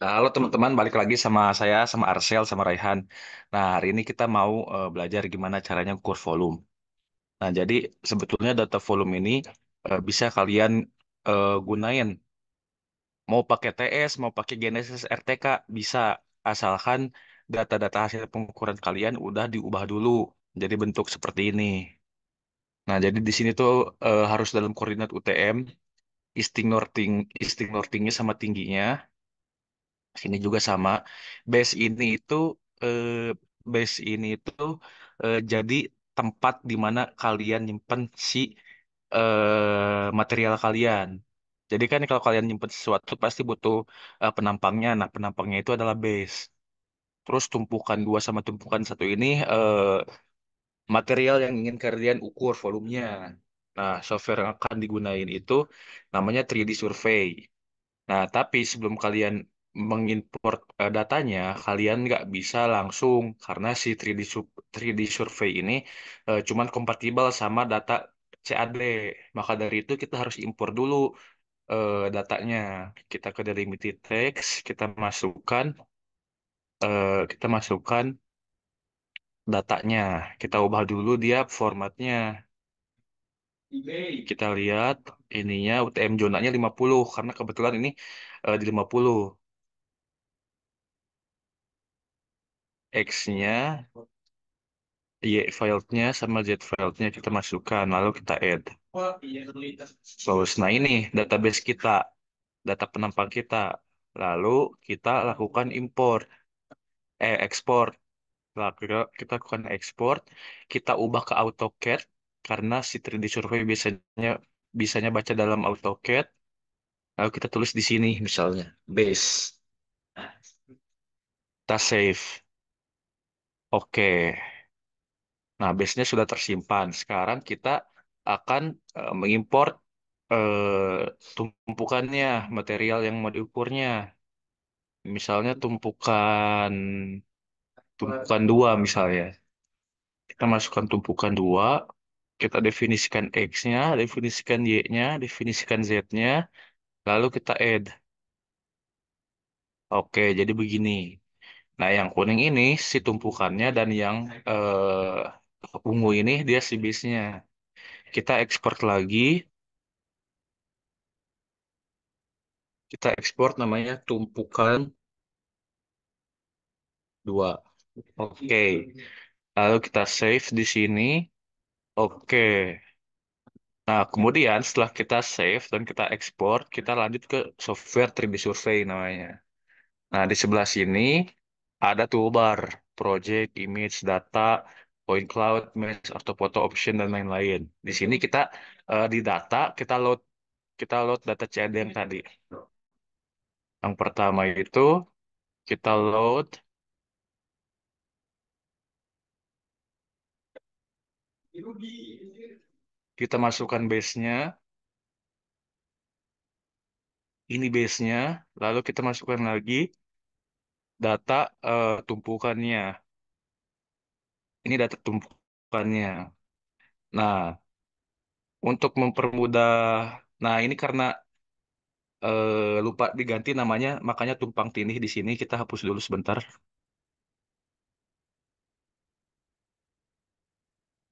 Nah, halo teman-teman, balik lagi sama saya, sama Arsel, sama Raihan. Nah, hari ini kita mau belajar gimana caranya ukur volume. Nah, jadi sebetulnya data volume ini bisa kalian gunain. Mau pakai TS, mau pakai Genesis RTK, bisa. Asalkan data-data hasil pengukuran kalian udah diubah dulu. Jadi bentuk seperti ini. Nah, jadi di sini tuh harus dalam koordinat UTM, isting nortingnya sama tingginya. Sini juga sama. Base ini itu eh, base ini itu jadi tempat di mana kalian nyimpen si material kalian. Jadi kan kalau kalian nyimpen sesuatu pasti butuh penampangnya. Nah, penampangnya itu adalah base. Terus tumpukan dua sama tumpukan satu ini material yang ingin kalian ukur volumenya. Nah, software yang akan digunain itu namanya 3D Survey. Nah, tapi sebelum kalian mengimport datanya, kalian nggak bisa langsung karena si 3D Survey ini cuman kompatibel sama data CAD. Maka dari itu kita harus impor dulu datanya. Kita ke delimited text, kita masukkan datanya. Kita ubah dulu dia formatnya. Kita lihat ininya UTM zonanya 50 karena kebetulan ini di 50. X-nya, Y-filenya sama Z-filenya kita masukkan, lalu kita add. Terus, nah ini database kita, data penampang kita. Lalu kita lakukan ekspor. Lalu kita lakukan ekspor, kita ubah ke AutoCAD karena si 3D Survey bisanya baca dalam AutoCAD. Lalu kita tulis di sini misalnya base, kita save. Oke. Nah, base-nya sudah tersimpan. Sekarang kita akan mengimport tumpukannya, material yang mau diukurnya. Misalnya tumpukan dua misalnya. Kita masukkan tumpukan dua, kita definisikan X-nya, definisikan Y-nya, definisikan Z-nya, lalu kita add. Oke, jadi begini. Nah, yang kuning ini si tumpukannya dan yang ungu ini dia si base-nya. Kita ekspor lagi, kita ekspor namanya tumpukan dua. Oke, lalu kita save di sini. Oke. Nah, kemudian setelah kita save dan kita ekspor, kita lanjut ke software 3D Survey namanya. Nah, di sebelah sini ada toolbar, project, image, data, point cloud, mesh, orthophoto option, dan lain-lain. Di sini kita di data, kita load data CAD yang tadi. Yang pertama itu kita load, kita masukkan base-nya, ini base-nya, lalu kita masukkan lagi data tumpukannya. Ini data tumpukannya. Nah, untuk mempermudah, nah ini karena lupa diganti namanya, makanya tumpang tindih di sini kita hapus dulu sebentar.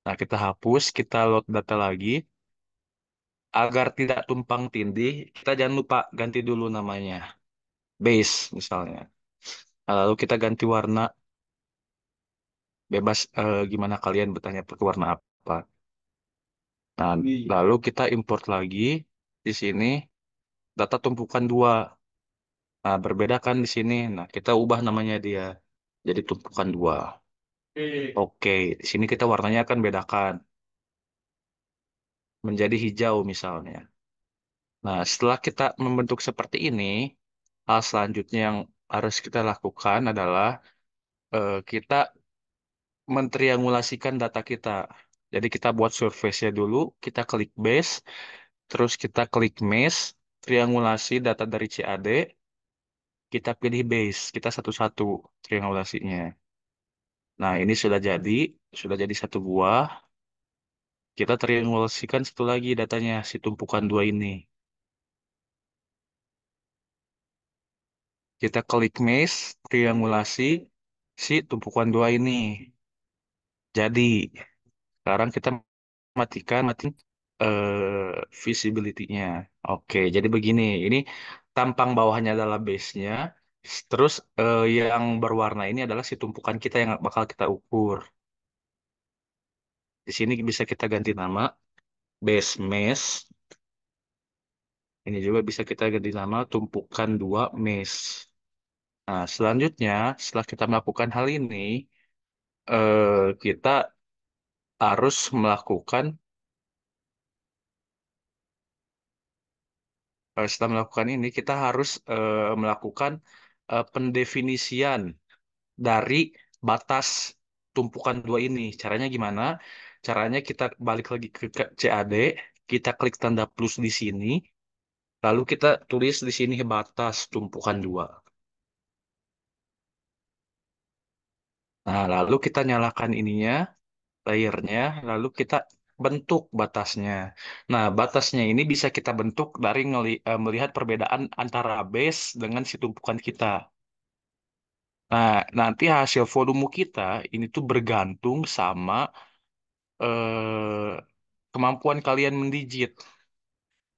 Nah, kita hapus, kita load data lagi. Agar tidak tumpang tindih, kita jangan lupa ganti dulu namanya. Base misalnya. Nah, lalu kita ganti warna, bebas gimana kalian bertanya pakai warna apa. Nah, lalu kita import lagi di sini data tumpukan dua. Nah, berbeda kan di sini. Nah, kita ubah namanya dia jadi tumpukan dua. Oke, di sini kita warnanya akan bedakan menjadi hijau misalnya. Nah, setelah kita membentuk seperti ini, hal selanjutnya yang harus kita lakukan adalah kita mentriangulasikan data kita. Jadi kita buat surface-nya dulu, kita klik base, terus kita klik mesh, triangulasi data dari CAD, kita pilih base, kita satu-satu triangulasinya. Nah, ini sudah jadi satu buah. Kita triangulasikan satu lagi datanya, si tumpukan dua ini. Kita klik mesh, triangulasi si tumpukan dua ini. Jadi, sekarang kita matiin visibility-nya. Oke, jadi begini. Ini tampang bawahnya adalah base-nya. Terus yang berwarna ini adalah si tumpukan kita yang bakal kita ukur. Di sini bisa kita ganti nama base mesh. Ini juga bisa kita ganti nama tumpukan dua mesh. Nah, selanjutnya setelah kita melakukan hal ini, kita harus setelah melakukan ini kita harus melakukan pendefinisian dari batas tumpukan dua ini. Caranya gimana? Caranya kita balik lagi ke CAD, kita klik tanda plus di sini, lalu kita tulis di sini batas tumpukan dua. Nah, lalu kita nyalakan ininya, layernya, lalu kita bentuk batasnya. Nah, batasnya ini bisa kita bentuk dari melihat perbedaan antara base dengan si tumpukan kita. Nah, nanti hasil volume kita ini tuh bergantung sama kemampuan kalian mendigit.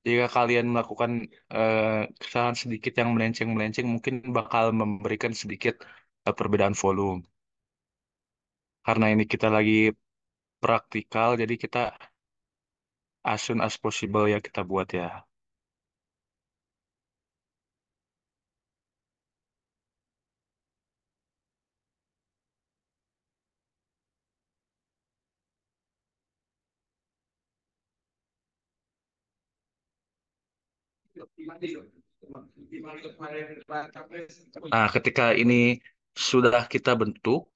Jika kalian melakukan eh, kesalahan sedikit yang melenceng-melenceng, mungkin bakal memberikan sedikit perbedaan volume. Karena ini kita lagi praktikal, jadi kita as soon as possible ya kita buat ya. Nah, ketika ini sudah kita bentuk,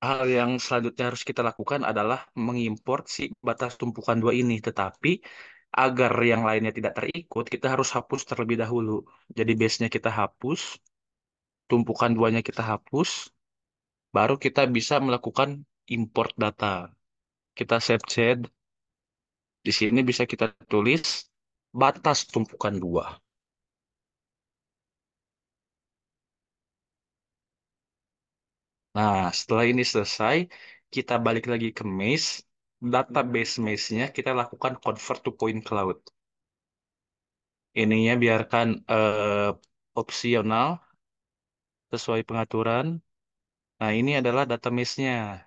hal yang selanjutnya harus kita lakukan adalah mengimport si batas tumpukan dua ini. Tetapi agar yang lainnya tidak terikut, kita harus hapus terlebih dahulu. Jadi base-nya kita hapus, tumpukan duanya kita hapus, baru kita bisa melakukan import data. Kita save change, di sini bisa kita tulis batas tumpukan dua. Nah, setelah ini selesai, kita balik lagi ke Mesh, database Mesh-nya kita lakukan convert to point cloud. Ininya biarkan opsional sesuai pengaturan. Nah, ini adalah data mesh-nya.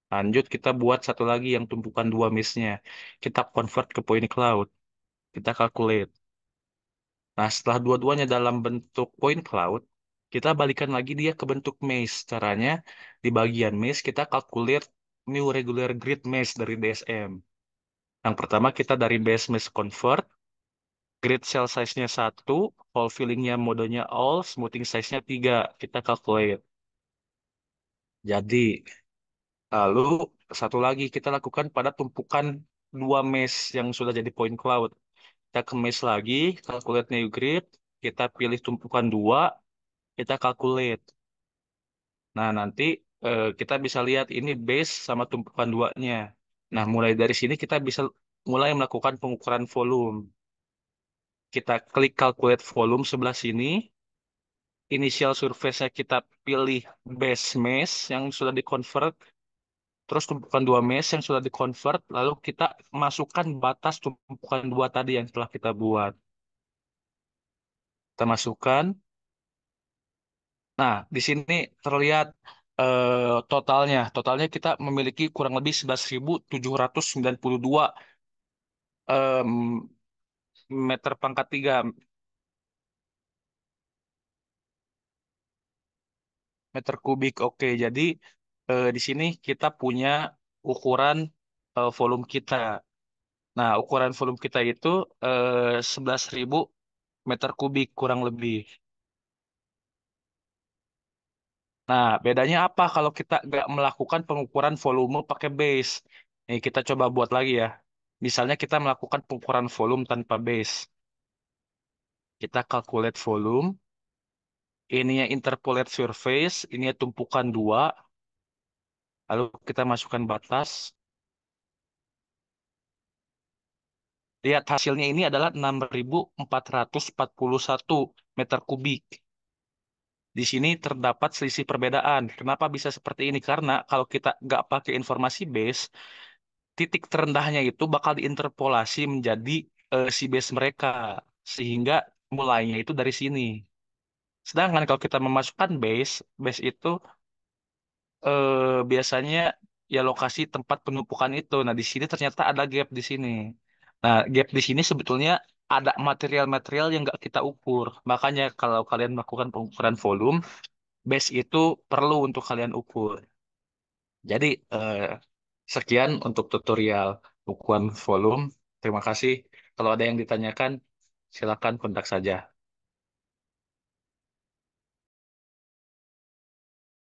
Lanjut, kita buat satu lagi yang tumpukan dua mesh-nya. Kita convert ke point cloud. Kita calculate. Nah, setelah dua-duanya dalam bentuk point cloud, kita balikan lagi dia ke bentuk mesh. Caranya, di bagian mesh, kita calculate new regular grid mesh dari DSM. Yang pertama, kita dari base mesh convert, grid cell size-nya 1, all filling-nya modenya all, smoothing size-nya 3. Kita calculate. Jadi, lalu satu lagi kita lakukan pada tumpukan dua mesh yang sudah jadi point cloud. Kita ke mesh lagi, calculate new grid, kita pilih tumpukan dua, kita calculate. Nah, nanti kita bisa lihat ini base sama tumpukan duanya. Nah, mulai dari sini kita bisa mulai melakukan pengukuran volume. Kita klik calculate volume sebelah sini, initial surface-nya kita pilih base mesh yang sudah dikonvert, terus tumpukan dua mesh yang sudah dikonvert, lalu kita masukkan batas tumpukan dua tadi yang telah kita buat. Kita masukkan. Nah, di sini terlihat totalnya. Totalnya kita memiliki kurang lebih 11.792 em, meter pangkat 3 meter kubik. Oke, jadi di sini kita punya ukuran volume kita. Nah, ukuran volume kita itu 11.000 meter kubik kurang lebih. Nah, bedanya apa kalau kita nggak melakukan pengukuran volume pakai base? Nih, kita coba buat lagi ya. Misalnya kita melakukan pengukuran volume tanpa base. Kita calculate volume, ini ya interpolate surface, ini ya tumpukan dua, lalu kita masukkan batas. Lihat hasilnya ini adalah 6.441 meter kubik. Di sini terdapat selisih perbedaan. Kenapa bisa seperti ini? Karena kalau kita nggak pakai informasi base, titik terendahnya itu bakal diinterpolasi menjadi si base mereka. Sehingga mulainya itu dari sini. Sedangkan kalau kita memasukkan base, base itu biasanya ya lokasi tempat penumpukan itu. Nah, di sini ternyata ada gap di sini. Nah, gap di sini sebetulnya ada material-material yang nggak kita ukur. Makanya kalau kalian melakukan pengukuran volume, base itu perlu untuk kalian ukur. Jadi, sekian untuk tutorial ukuran volume. Terima kasih. Kalau ada yang ditanyakan, silakan kontak saja.